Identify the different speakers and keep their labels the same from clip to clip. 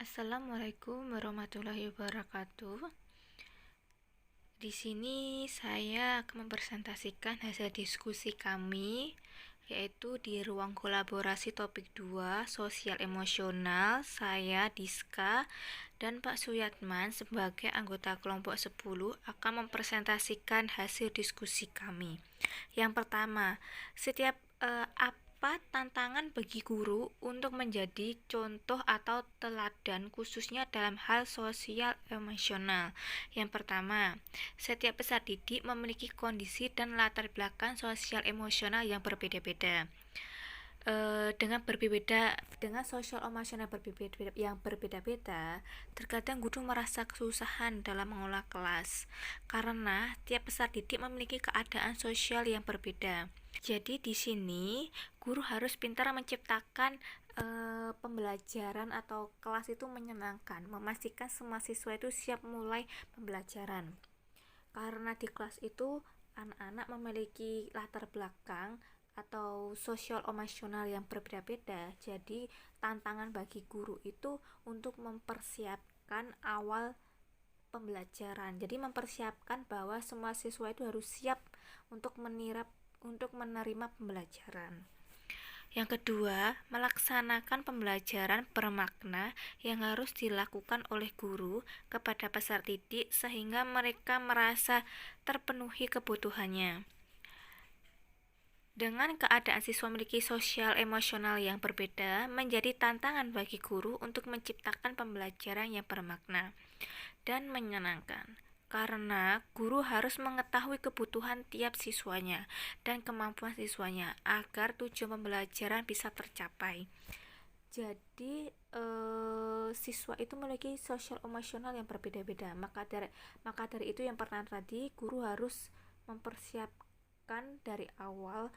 Speaker 1: Assalamualaikum warahmatullahi wabarakatuh. Di sini saya akan mempresentasikan hasil diskusi kami, yaitu di ruang kolaborasi topik 2, sosial emosional. Saya Diska dan Pak Suyatman sebagai anggota kelompok 10 akan mempresentasikan hasil diskusi kami. Yang pertama, setiap apa tantangan bagi guru untuk menjadi contoh atau teladan khususnya dalam hal sosial emosional? Yang pertama, setiap peserta didik memiliki kondisi dan latar belakang sosial emosional yang berbeda-beda. Dengan sosial emosional berbeda-beda, terkadang guru merasa kesusahan dalam mengelola kelas karena tiap peserta didik memiliki keadaan sosial yang berbeda. Jadi di sini guru harus pintar menciptakan pembelajaran atau kelas itu menyenangkan, memastikan semua siswa itu siap mulai pembelajaran. Karena di kelas itu anak-anak memiliki latar belakang atau sosial emosional yang berbeda-beda. Jadi tantangan bagi guru itu untuk mempersiapkan awal pembelajaran. Jadi mempersiapkan bahwa semua siswa itu harus siap untuk menerima pembelajaran. Yang kedua, melaksanakan pembelajaran bermakna yang harus dilakukan oleh guru kepada peserta didik sehingga mereka merasa terpenuhi kebutuhannya. Dengan keadaan siswa memiliki sosial emosional yang berbeda, menjadi tantangan bagi guru untuk menciptakan pembelajaran yang bermakna dan menyenangkan. Karena guru harus mengetahui kebutuhan tiap siswanya dan kemampuan siswanya agar tujuan pembelajaran bisa tercapai. Jadi siswa itu memiliki sosial emosional yang berbeda-beda. Maka dari itu yang pertama tadi, guru harus mempersiapkan dari awal,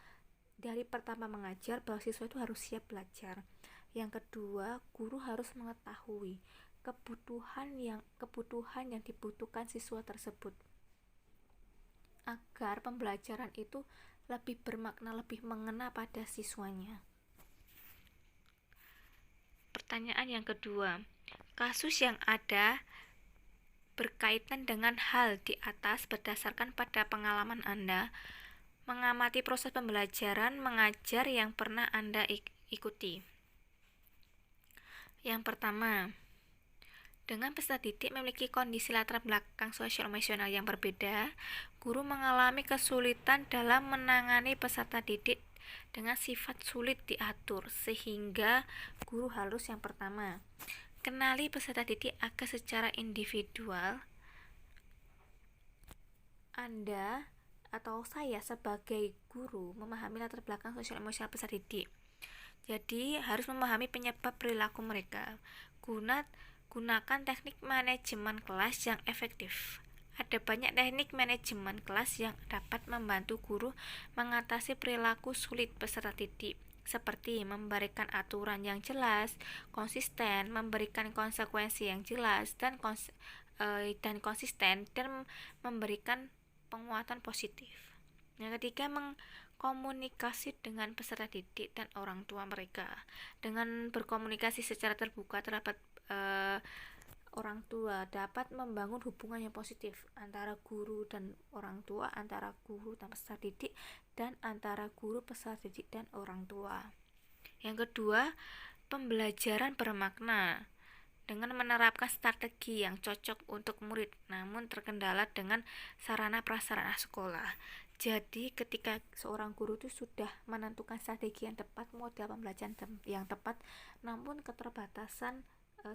Speaker 1: dari pertama mengajar, bahwa siswa itu harus siap belajar. Yang kedua, guru harus mengetahui kebutuhan yang dibutuhkan siswa tersebut agar pembelajaran itu lebih bermakna, lebih mengena pada siswanya. Pertanyaan yang kedua, kasus yang ada berkaitan dengan hal di atas berdasarkan pada pengalaman Anda mengamati proses pembelajaran mengajar yang pernah Anda ikuti. Yang pertama, dengan peserta didik memiliki kondisi latar belakang sosial emosional yang berbeda, guru mengalami kesulitan dalam menangani peserta didik dengan sifat sulit diatur, sehingga guru harus yang pertama, kenali peserta didik agar secara individual. Anda atau saya sebagai guru memahami latar belakang sosial emosional peserta didik. Jadi harus memahami penyebab perilaku mereka. Gunakan teknik manajemen kelas yang efektif. Ada banyak teknik manajemen kelas yang dapat membantu guru mengatasi perilaku sulit peserta didik, seperti memberikan aturan yang jelas, konsisten, memberikan konsekuensi yang jelas dan konsisten, dan memberikan penguatan positif. Yang ketiga, mengkomunikasi dengan peserta didik dan orang tua mereka. Dengan berkomunikasi secara terbuka terhadap orang tua dapat membangun hubungan yang positif antara guru dan orang tua, antara guru dan peserta didik, dan antara guru, peserta didik, dan orang tua. Yang kedua, pembelajaran bermakna dengan menerapkan strategi yang cocok untuk murid, namun terkendala dengan sarana prasarana sekolah. Jadi ketika seorang guru itu sudah menentukan strategi yang tepat, model pembelajaran yang tepat, namun keterbatasan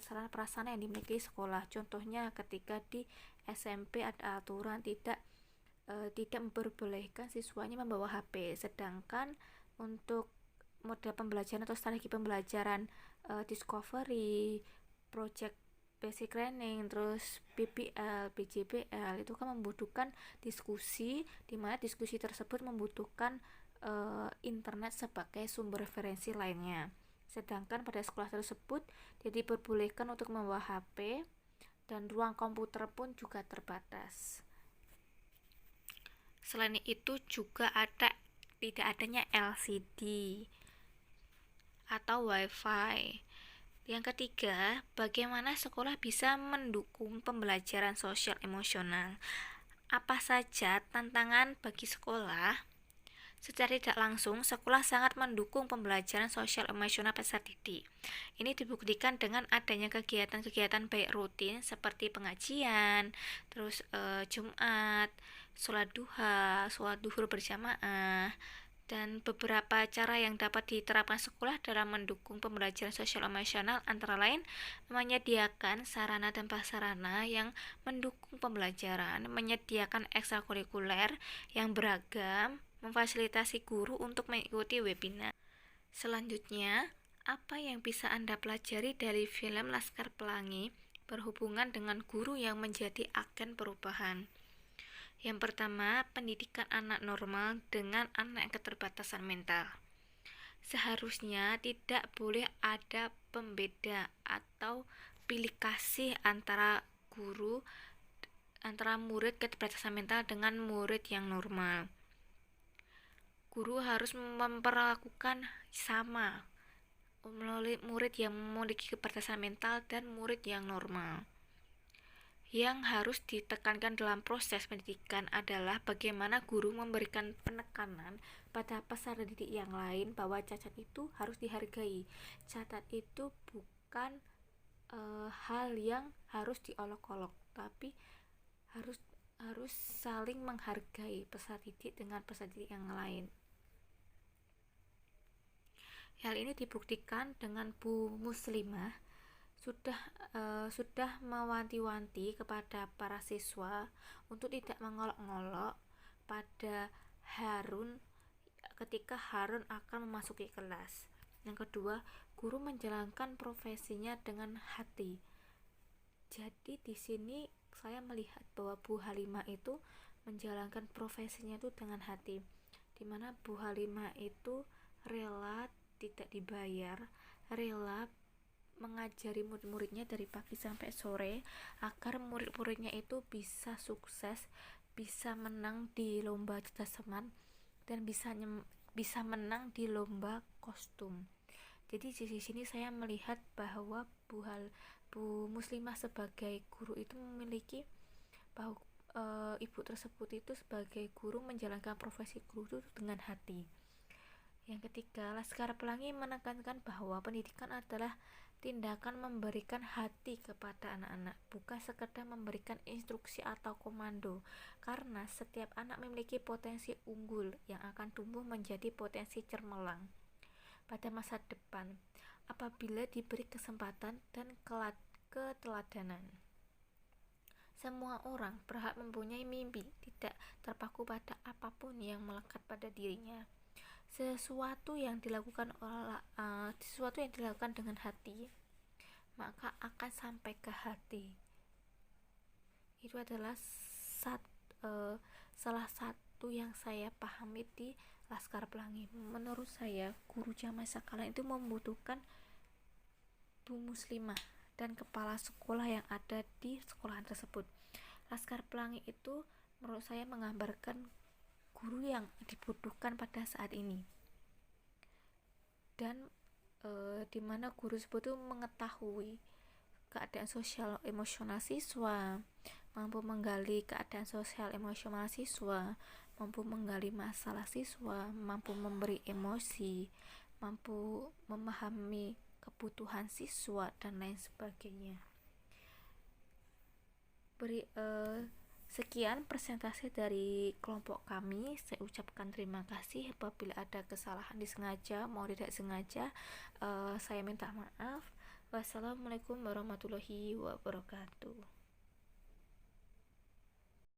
Speaker 1: sarana prasarana yang dimiliki sekolah. Contohnya ketika di SMP ada aturan tidak memperbolehkan siswanya membawa HP, sedangkan untuk model pembelajaran atau strategi pembelajaran discovery, project basic learning, terus PBL, PJBL itu kan membutuhkan diskusi, di mana diskusi tersebut membutuhkan internet sebagai sumber referensi lainnya. Sedangkan pada sekolah tersebut jadi diperbolehkan untuk membawa HP dan ruang komputer pun juga terbatas. Selain itu juga tidak adanya LCD atau WiFi. Yang ketiga, bagaimana sekolah bisa mendukung pembelajaran sosial emosional? Apa saja tantangan bagi sekolah? Secara tidak langsung, sekolah sangat mendukung pembelajaran sosial emosional peserta didik. Ini dibuktikan dengan adanya kegiatan-kegiatan baik rutin seperti pengajian, terus Jumat, sholat duha, sholat duhur berjamaah, dan beberapa cara yang dapat diterapkan sekolah dalam mendukung pembelajaran sosial emosional antara lain menyediakan sarana dan prasarana yang mendukung pembelajaran, menyediakan ekstrakurikuler yang beragam, memfasilitasi guru untuk mengikuti webinar. Selanjutnya, apa yang bisa Anda pelajari dari film Laskar Pelangi berhubungan dengan guru yang menjadi agen perubahan? Yang pertama, pendidikan anak normal dengan anak yang keterbatasan mental. Seharusnya tidak boleh ada pembeda atau pilih kasih antara murid keterbatasan mental dengan murid yang normal. Guru harus memperlakukan sama melalui murid yang memiliki keterbatasan mental dan murid yang normal. Yang harus ditekankan dalam proses pendidikan adalah bagaimana guru memberikan penekanan pada peserta didik yang lain bahwa cacat itu harus dihargai. Cacat itu bukan hal yang harus diolok-olok, tapi harus saling menghargai peserta didik dengan peserta didik yang lain. Hal ini dibuktikan dengan Bu Muslimah sudah mewanti-wanti kepada para siswa untuk tidak mengolok-ngolok pada Harun ketika Harun akan memasuki kelas. Yang kedua, guru menjalankan profesinya dengan hati. Jadi di sini saya melihat bahwa Bu Halimah itu menjalankan profesinya itu dengan hati, dimana Bu Halimah itu rela tidak dibayar, rela mengajari murid-muridnya dari pagi sampai sore agar murid-muridnya itu bisa sukses, bisa menang di lomba cerdas cermat dan bisa menang di lomba kostum. Jadi di sini saya melihat bahwa Bu Muslimah sebagai guru itu memiliki bahwa ibu tersebut itu sebagai guru menjalankan profesi guru itu dengan hati. Yang ketiga, Laskar Pelangi menekankan bahwa pendidikan adalah tindakan memberikan hati kepada anak-anak, bukan sekedar memberikan instruksi atau komando, karena setiap anak memiliki potensi unggul yang akan tumbuh menjadi potensi cermelang pada masa depan apabila diberi kesempatan dan keteladanan. Semua orang berhak mempunyai mimpi, tidak terpaku pada apapun yang melekat pada dirinya. Sesuatu yang dilakukan dengan hati maka akan sampai ke hati. Itu adalah salah satu yang saya pahami di Laskar Pelangi. Menurut saya guru zaman sekarang itu membutuhkan Bu Muslimah dan kepala sekolah yang ada di sekolahan tersebut. Laskar Pelangi itu menurut saya menggambarkan guru yang dibutuhkan pada saat ini, dan dimana guru tersebut mengetahui keadaan sosial emosional siswa, mampu menggali keadaan sosial emosional siswa, mampu menggali masalah siswa, mampu memberi emosi, mampu memahami kebutuhan siswa dan lain sebagainya. Sekian presentasi dari kelompok kami. Saya ucapkan terima kasih. Apabila ada kesalahan disengaja mau tidak sengaja, saya minta maaf. Wassalamualaikum warahmatullahi wabarakatuh.